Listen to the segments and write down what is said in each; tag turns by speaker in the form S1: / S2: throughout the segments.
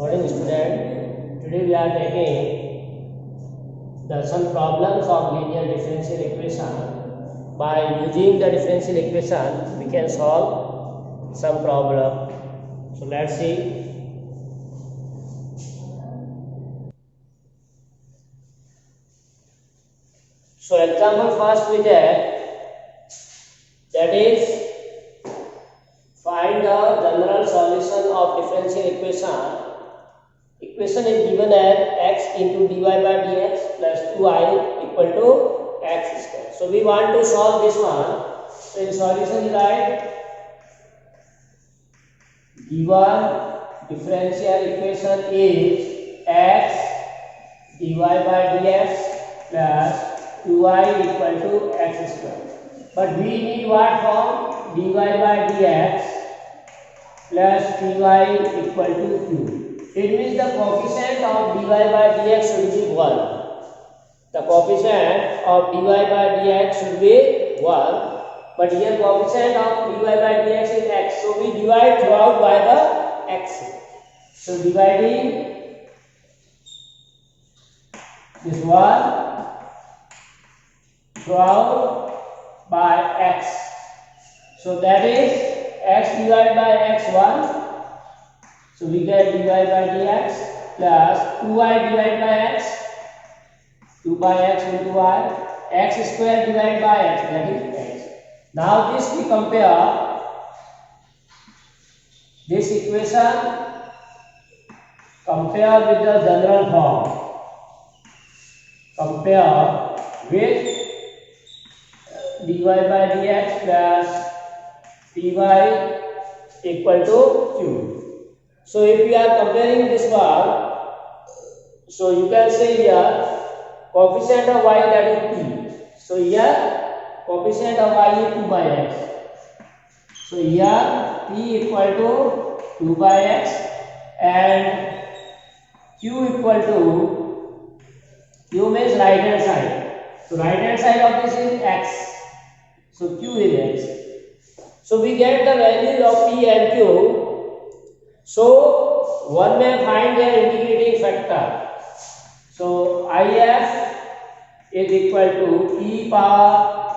S1: Morning student. Today we are taking some problems of linear differential equation. By using the differential equation, we can solve some problem. So let's see. So example first we get, that is, find the general solution of differential equation. Equation is given as x into dy by dx plus 2i equal to x square. So we want to solve this one. So in solution write given differential equation is x dy by dx plus 2i equal to x square. But we need what form? Dy by dx plus 3y equal to q. It means the coefficient of dy by dx should be 1. The coefficient of dy by dx should be 1. But here coefficient of dy by dx is x. So we divide throughout by the x. So dividing this one throughout by x. So that is x divided by x1. So we get dy by dx plus 2y divided by x, 2 by x into y, x square divided by x, that is x. Now this we compare this equation, compare with the general form, compare with dy by dx plus 3y equal to q. So if we are comparing this one, so you can say here coefficient of y, that is p. So here coefficient of y is 2 by x. So here p equal to 2 by x and q equal to, q means right hand side. So right hand side of this is x. So q is x. So we get the values of p and q. So one may find their integrating factor. So if is equal to e power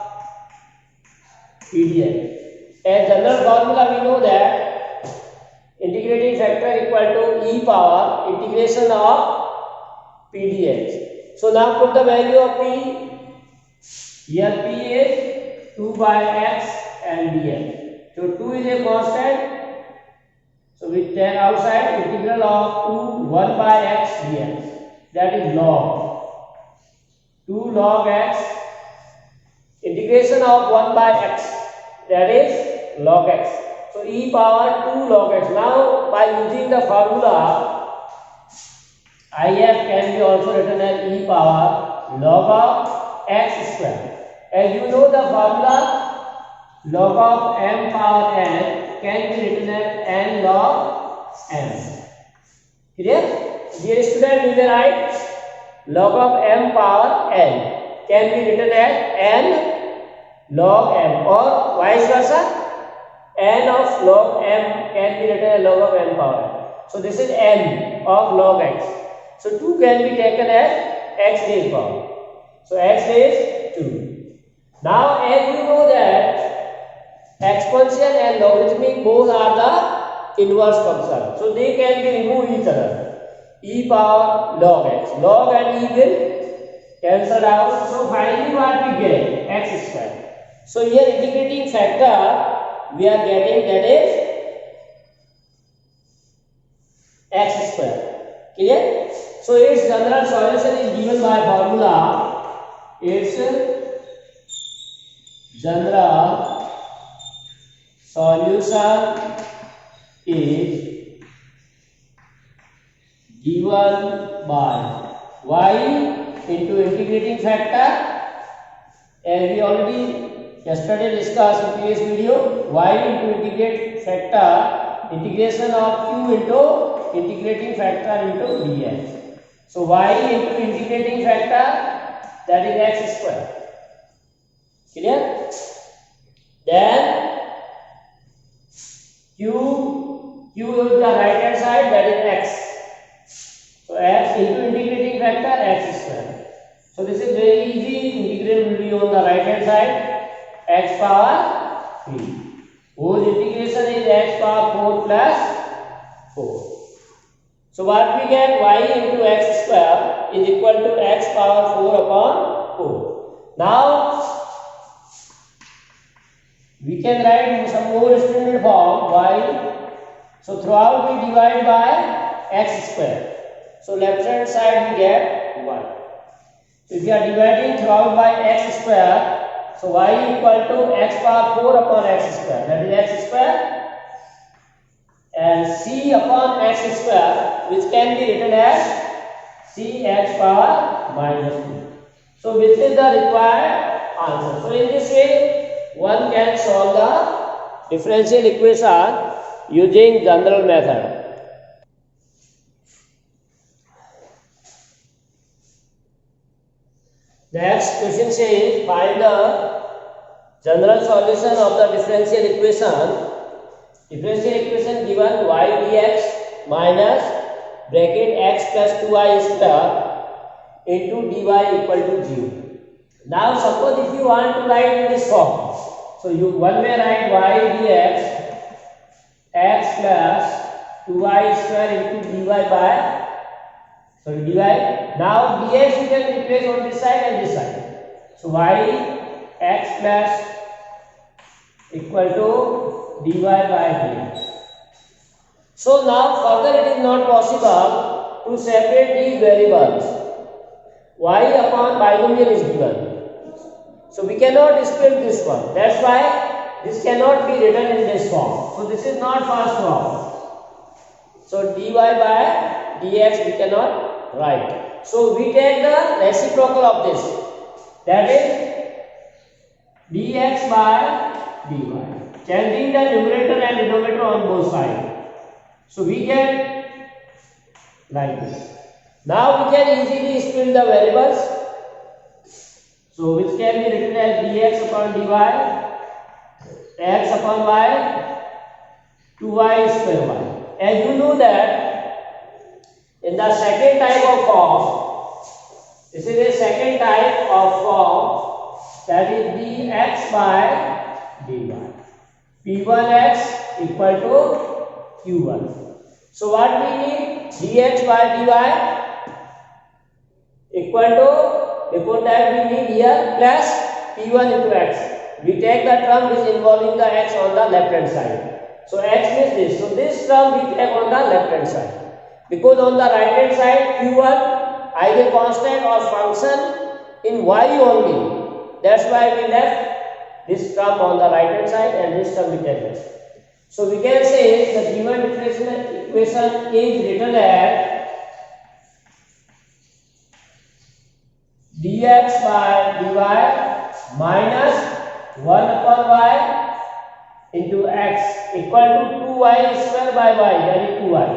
S1: p dx. As general formula we know that integrating factor equal to e power integration of p dx. So now put the value of p. Here p is 2 by x and dx. So 2 is a constant. So we take outside integral of 1 by x dx. That is log 2 log x. Integration of 1 by x. That is log x. So e power 2 log x. Now by using the formula, if can be also written as e power log of x square. As you know the formula, log of m power n can be written as n log m. Clear? Dear student, you may write log of m power n can be written as n log m, or vice versa, n of log m can be written as log of n power n. So this is n of log x. So 2 can be taken as x raised power. So x raised 2. Now as you know that exponential and logarithmic both are the inverse function. So they can be removed each other. E power log x. Log and e will cancel out. So finally what we get? X square. So here integrating factor we are getting, that is x square. Clear? So its general solution is given by formula. Its general solution is given by y into integrating factor, as we already yesterday discussed in previous video, y into integrate factor, integration of q into integrating factor into dx. So y into integrating factor, that is x square. Clear? Then q is the right hand side, that is x. So x into integrating factor x square. So this is very easy. Integral will be on the right hand side. X power 3. Whose integration is x power 4 plus 4. So what we get, y into x square is equal to x power 4 upon 4. Now we can write some more standard form y. So throughout we divide by x square. So left hand side we get y. So if you are dividing throughout by x square, so y equal to x power 4 upon x square. That is x square, and c upon x square, which can be written as cx power minus 2. So which is the required answer. So in this way one can solve the differential equation using general method. Next question says find the general solution of the differential equation. Differential equation given y dx minus bracket x plus 2y square into dy equal to 0. Now suppose if you want to write in this form, so one may write y dx x plus 2y square into dy by dy. Now dx you can replace on this side and this side. So y x plus equal to dy by dx. So now further it is not possible to separate these variables. Y upon binomial is given. So we cannot split this one. That's why this cannot be written in this form. So this is not first form. So dy by dx we cannot write. So we take the reciprocal of this. That is dx by dy. Changing the numerator and denominator on both sides. So we get like this. Now we can easily split the variables. So which can be written as dx upon dy, x upon y, 2y square y. As you know that in the second type of form, this is a second type of form, that is dx by dy. P1x equal to q1. So what we need? Dx by dy equal to, before that we need here plus p1 into x. We take the term which is involving the x on the left hand side. So x means this. So this term we take on the left hand side. Because on the right hand side q1 either constant or function in y only. That's why we left this term on the right hand side and this term we take this. So we can say the given differential equation is written as dx by dy minus 1 upon y into x equal to 2y square by y, that is 2y.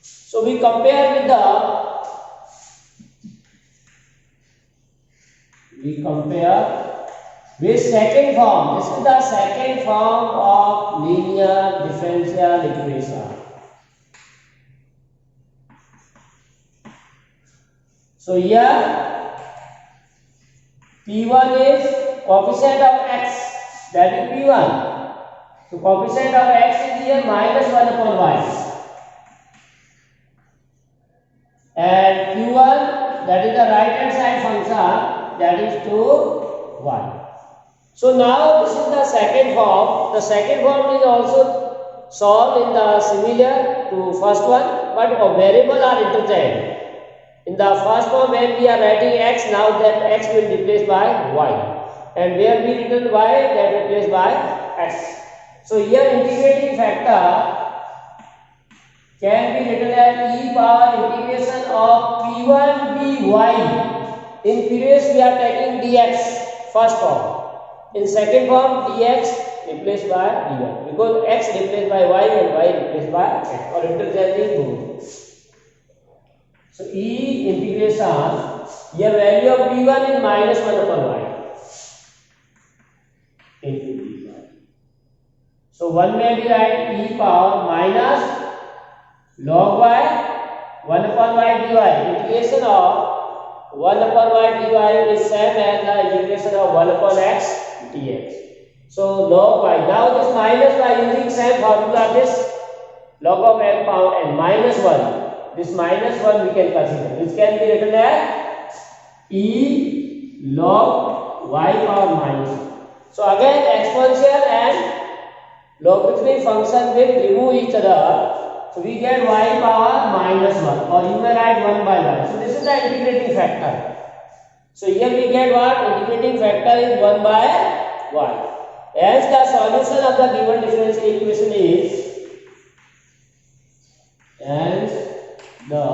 S1: So we compare with second form. This is the second form of linear differential equation. So here P1 is coefficient of x, that is P1. So coefficient of x is here minus 1 upon y. And Q1, that is the right hand side function, that is 2y. So now this is the second form. The second form is also solved in the similar to first one, but a variable are interchanged. In the first form when we are writing x, now that x will be replaced by y, and where we written y, that replaced by x. So here integrating factor can be written as e power integration of p1 dy. In previous we are taking dx first form. In second form dx replaced by dy, because x replaced by y and y replaced by x, or interchanging both. So e integration, here value of p1 is minus 1 upon y into dy. So one may be write e power minus log y 1 upon y dy. Integration of 1 upon y dy is same as the integration of 1 upon x dx. So log y. Now this minus by using same formula, this log of m power n minus 1. This minus 1 we can consider. This can be written as e log y power minus 1. So again exponential and logarithmic function will remove each other. So we get y power minus 1, or you may write 1 by y. So this is the integrating factor. So here we get what? Integrating factor is 1 by y. As the solution of the given differential equation is, and the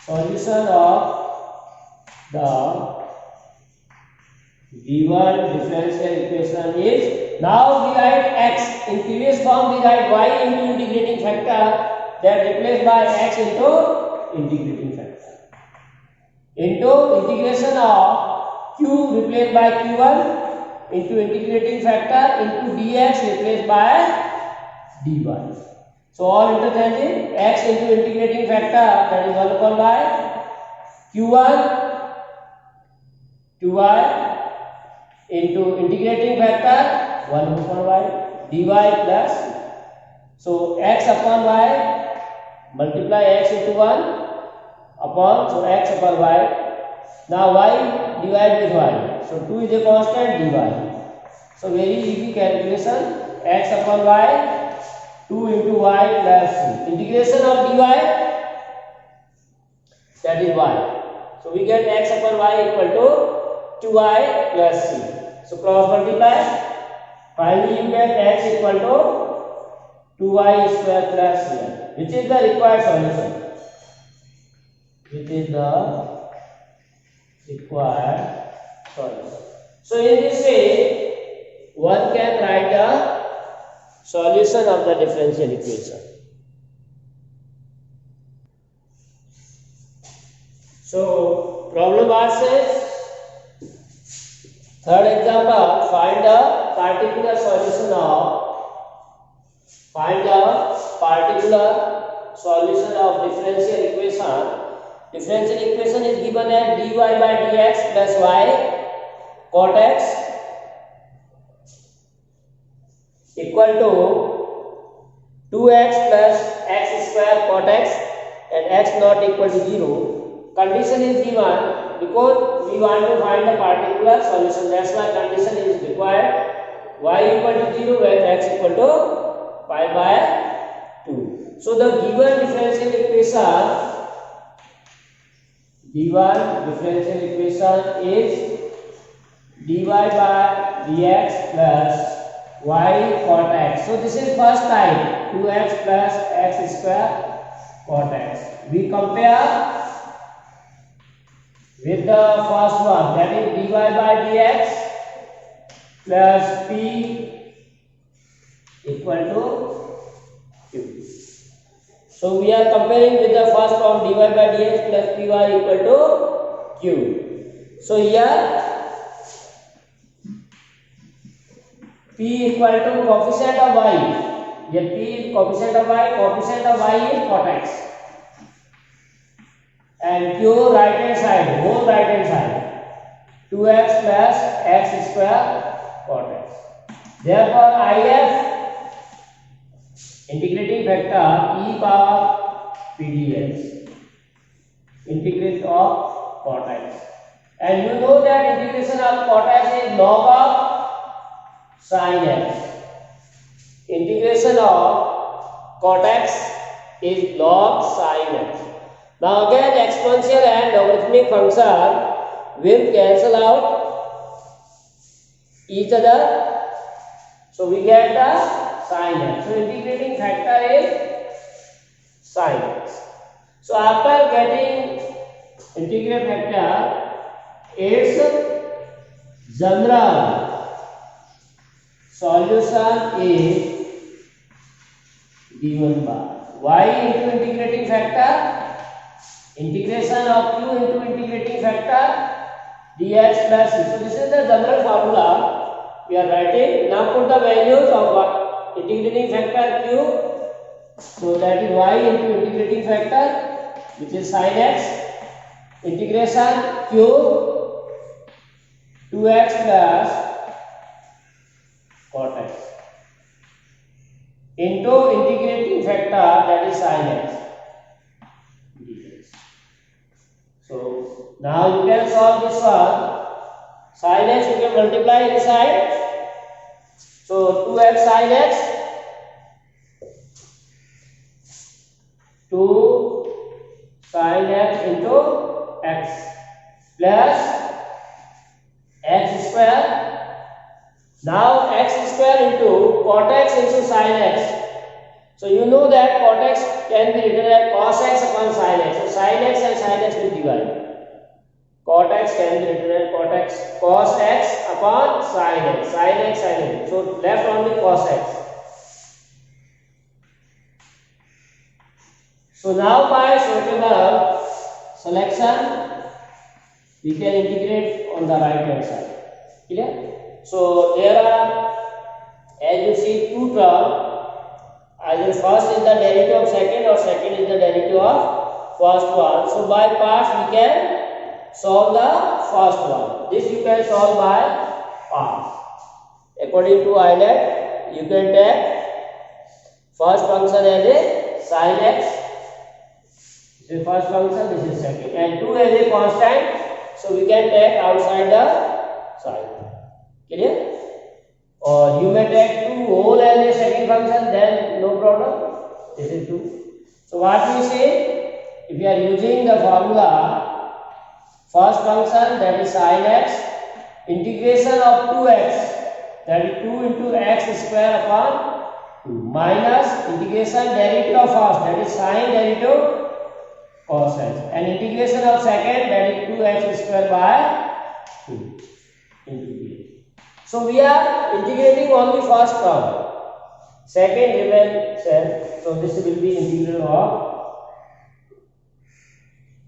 S1: solution of the given differential equation is, now we write x. In previous form we write y into integrating factor, that replaced by x into integrating factor, into integration of q replaced by q1 into integrating factor into dx replaced by dy. So all interchanging, x into integrating factor, that is 1 upon y, q1 2y into integrating factor 1 upon y dy plus, so x upon y multiply x into 1 upon, so x upon y. Now y divided with y, so 2 is a constant dy. So very easy calculation, x upon y 2 into y plus c. Integration of dy, that is y. So we get x upon y equal to 2y plus c. So cross multiply. Finally you get x equal to 2y square plus c, which is the required solution. Which is the required solution. So in this way, one can write the solution of the differential equation. So problem bar says, third example, find the particular solution of differential equation. Differential equation is given as dy by dx plus y cot x equal to 2x plus x square cot x and x not equal to 0. Condition is given because we want to find the particular solution. That's why condition is required. Y equal to 0 when x equal to pi by 2. So the given differential equation is dy by dx plus y cot x. So this is first type, 2x plus x square cot x. We compare with the first one, that is dy by dx plus p equal to q. So we are comparing with the first form, dy by dx plus py equal to q. So here p equal to coefficient of y. Here p is coefficient of y is cot x. And q right hand side, whole right hand side, 2x plus x square cot x. Therefore if integrating factor e power p dx, integrate of cot x. And you know that integration of cot x is log of sin x. Integration of cot x is log sin x. Now again exponential and logarithmic function will cancel out each other. So we get the sin x. So integrating factor is sin x. So after getting integral factor, its general solution is given by y into integrating factor, integration of q into integrating factor dx plus c. So this is the general formula we are writing. Now put the values of integrating factor q So that is y into integrating factor, which is sin x, integration cube 2x plus cot x into integrating factor, that is sin x. So now you can solve this one. Sin x you can multiply inside. So 2x sin x, 2 sin x into x plus x square. Now x square into cot x into sin x. So you know that cot x can be written as cos x upon sin x. So sin x and sin x will divide. Cot x can be written as cos x upon sin x. Sin x, sin x. So left only cos x. So now by suitable selection, we can integrate on the right hand side. Clear? So there are, as you see, two terms. Either first is the derivative of second or second is the derivative of first one. So by parts we can solve the first one. This you can solve by parts. According to Euler, you can take first function as a sin x. This is first function, this is second, and 2 as a constant. So we can take outside the side. Clear? Or you may take 2 whole as a second function, then no problem. This is 2. So what we say, if you are using the formula first function, that is sin x, integration of 2x, that is 2 into x square upon 2, minus integration derivative of first, that is sin derivative cos x, and integration of second, that is 2x square by 2 into b. So we are integrating only first term. Second remains same. So this will be integral of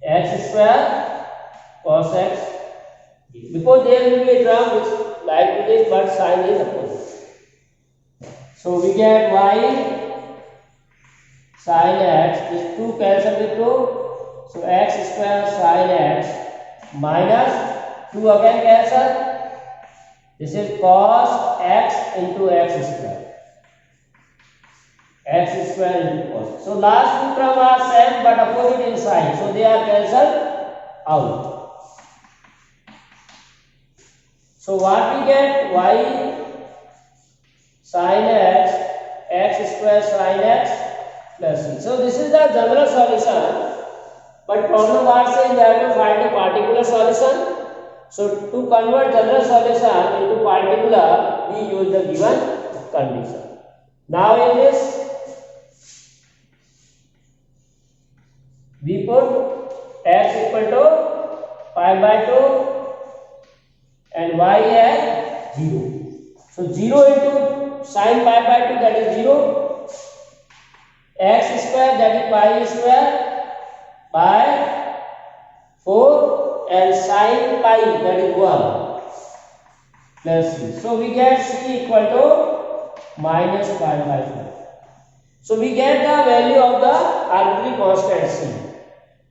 S1: x square cos x, because there will be a term which like this but sign is opposite. So we get y sin x, this 2 cancel with 2. So x square sin x minus 2 again cancel. This is cos x into x square. X square into cos. So last two terms are same but opposite in sign. So they are cancelled out. So what we get, y sin x, x square sin x plus c. So this is the general solution. But problem what says we have to find a particular solution. So to convert general solution into particular, we use the given condition. Now in this, we put x equal to pi by 2 and y at 0. So 0 into sin pi by 2, that is 0. X square, that is pi square by 4, and sin pi, that is 1 plus c. So we get c equal to minus pi by 4. So we get the value of the arbitrary constant c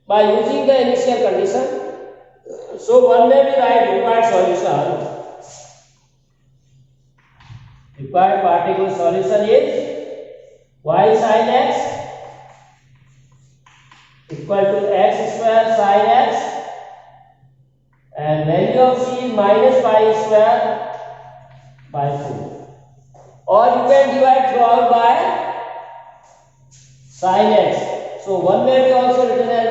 S1: by using the initial condition. So one may be write required solution. Required particle solution is y sin x equal to x square sin x, and value of c is minus pi square by 4. Or you can divide throughout by sin x. So one may be also written as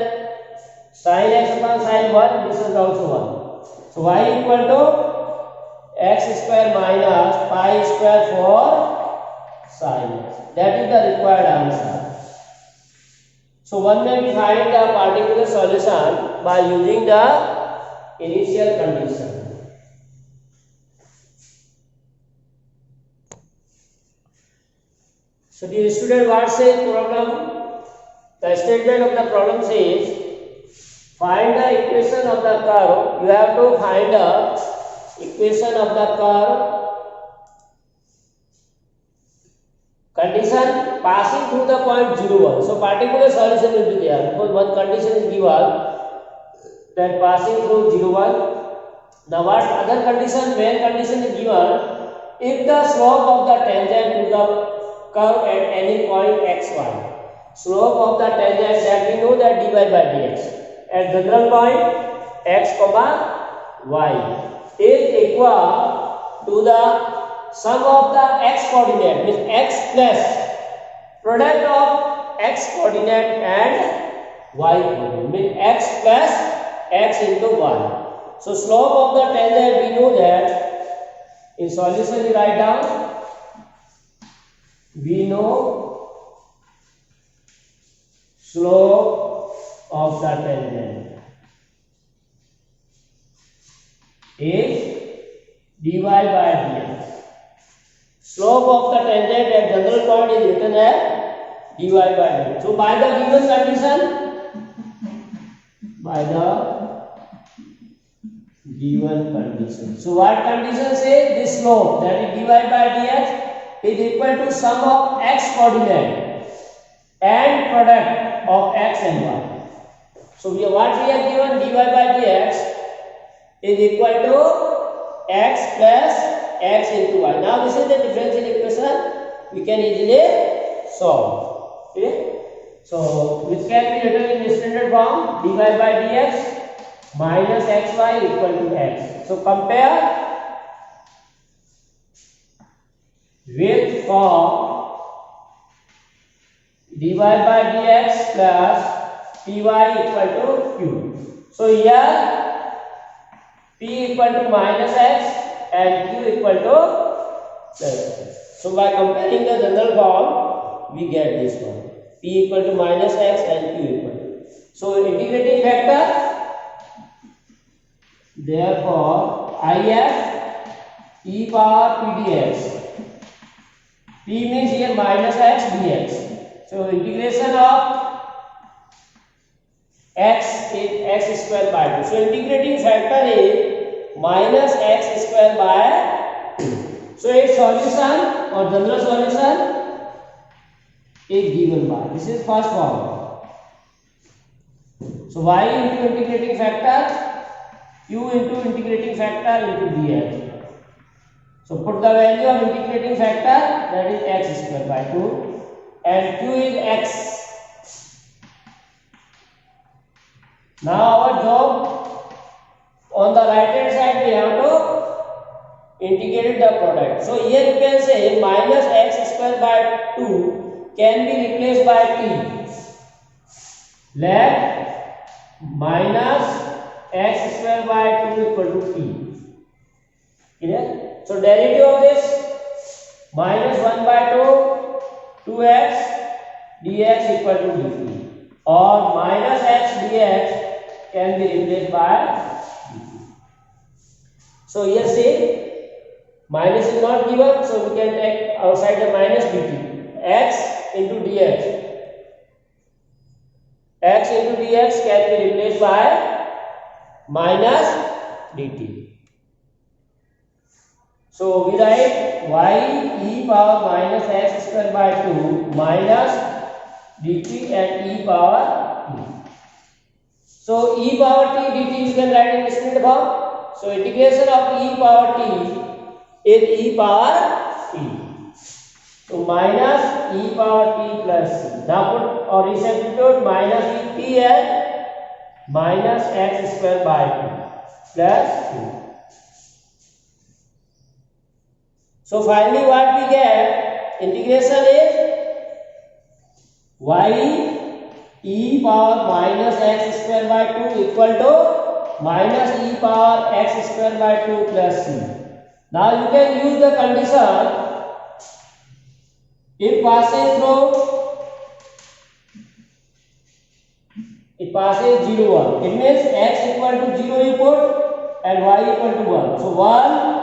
S1: sin x upon sin 1. This is also 1. So y equal to x square minus pi square for sin x. That is the required answer. So one may find the particular solution by using the initial condition. So the student, what says problem? The statement of the problem says, find the equation of the curve. You have to find the equation of the curve condition passing through the point 0 1. So particular solution will be there because one condition is given that passing through 0 1. Now what other condition? When condition is given, if the slope of the tangent to the curve at any point xy, slope of the tangent that we know that dy by dx at general point x comma y is equal to the sum of the x coordinate, means x plus product of x coordinate and y coordinate, means x plus x into y. So slope of the tangent we know that in solution we write down, we know slope of the tangent is dy by dx. Slope of the tangent at general point is written as dy by dx. So by the given condition, so what condition says this slope, that is dy by dx, is equal to sum of x coordinate and product of x and y. So what we have given, dy by dx is equal to x plus x into y. Now this is the differential equation we can easily solve. Okay? So which can be written in standard form, dy by dx minus xy equal to x. So compare with form dy by dx plus py equal to q. So here p equal to minus x and q equal to plus x. So by comparing the general form, we get this one. P equal to minus x and q equal to. So integrating factor, therefore if e power p dx. P means here minus x dx. So integration of x is x square by 2. So integrating factor is minus x square by 2. So its solution or general solution is given by, this is first form. So y into integrating factor, q into integrating factor into dx. So put the value of integrating factor, that is x square by 2, and q is x. Now our job, on the right hand side we have to integrate the product. So here you can say minus x square by 2 can be replaced by t. Let minus x square by 2 equal to t. Clear? So derivative of this, minus 1 by 2, 2x dx equal to dt, or minus x dx can be replaced by dt. So here say minus is not given, so we can take outside the minus dt. X into dx. X into dx can be replaced by minus dt. So we write y e power minus x square by 2 minus dt and e power t. So e power t dt you can write in distinct form. So integration of e power t is e power t. So minus e power t plus c. Now put or resubstitute minus e t as minus x square by 2 plus 2. So finally what we get, integration is y e power minus x square by 2 equal to minus e power x square by 2 plus c. Now you can use the condition, if passes through 0 1, it means x equal to 0 you put and y equal to 1. So 1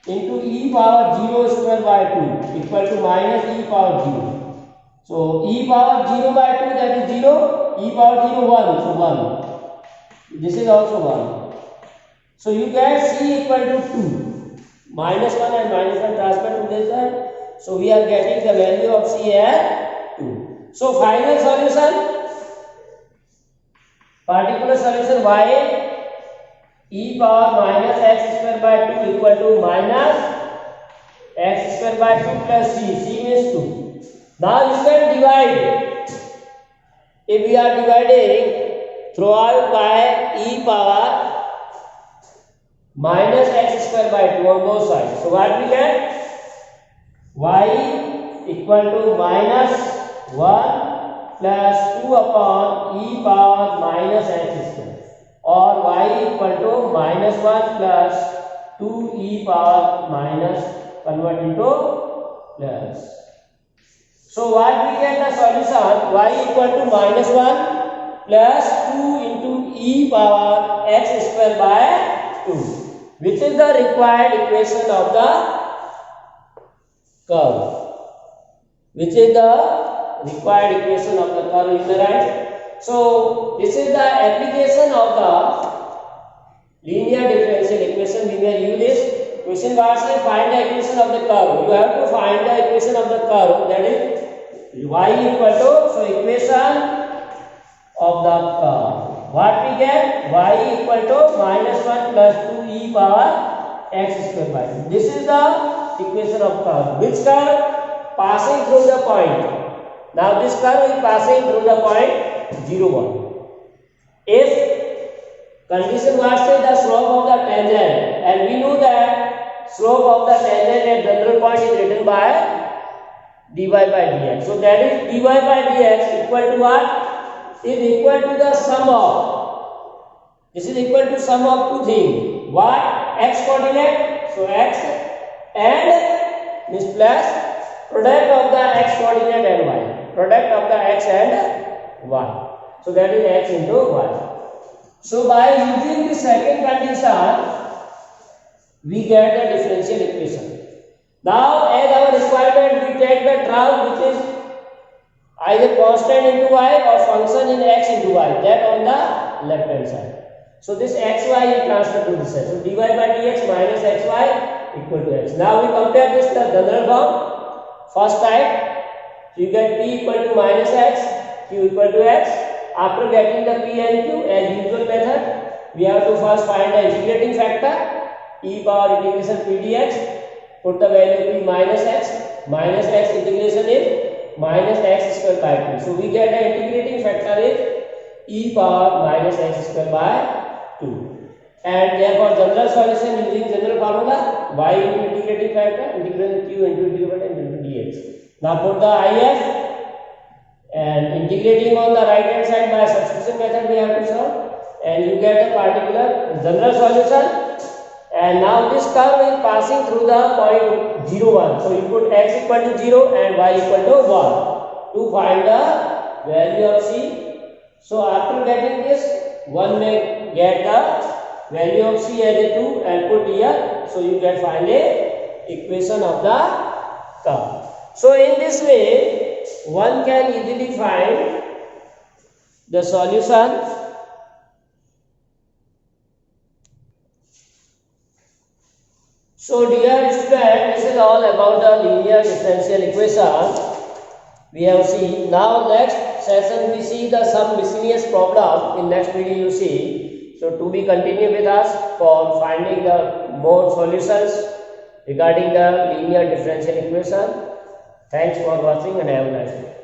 S1: into e power 0 square by 2 equal to minus e power 0. So e power 0 by 2, that is 0, e power 0 1, so 1. This is also 1. So you get c equal to 2. Minus 1 and minus 1 transfer to this side. So we are getting the value of C as 2. So final solution, particular solution y e power minus x square by 2 equal to minus x square by 2 plus c. C means 2. Now you can divide. If we are dividing throughout by e power minus x square by 2 on both sides. So what we get? Y equal to minus 1 plus 2 upon e power minus x square, or y equal to minus 1 plus 2 e power minus, convert into plus. So what we get the solution? Y equal to minus 1 plus 2 into e power x square by 2, which is the required equation of the curve. Which is the required equation of the curve in the right. So this is the application of the linear differential equation. We will use this question. What says find the equation of the curve? You have to find the equation of the curve, that is y equal to, so equation of the curve. What we get? Y equal to minus 1 plus 2 e power x square by 2. This is the equation of curve. Which curve? Passing through the point. Now this curve is passing through the point 0, 1. If condition was say the slope of the tangent, and we know that slope of the tangent at general point is written by dy by dx. So that is dy by dx equal to what? Is equal to the sum of, this is equal to sum of two things. What? X coordinate. So x and this plus product of the x coordinate and y, product of the x and y. So that is x into y. So by using the second condition, we get the differential equation. Now as our requirement, we take the term which is either constant into y or function in x into y, that on the left hand side. So this xy is transferred to this side. So dy by dx minus xy equal to x. Now we compare this to the general form. First type, so you get p equal to minus x, q equal to x. After getting the p and q, as usual method, we have to first find the integrating factor, e power integration p dx, put the value p minus x integration is minus x square by 2. So we get the integrating factor is e power minus x square by 2. And therefore general solution using general formula, y into integrating factor, integration q into integrating into dx. Now put the if, and integrating on the right hand side by substitution method we have to solve, and you get the particular general solution. And now this curve is passing through the point 0, 1. So you put x equal to 0 and y equal to 1 to find the value of c. So after getting this, one may get the value of c as a 2 and put here. So you get finally equation of the curve. So in this way, one can easily find the solution So dear student, this is all about the linear differential equation we have seen. Now next session we see the some miscellaneous problem. In next video you see. So to be continue with us for finding the more solutions regarding the linear differential equation. Thanks for watching and have a nice day.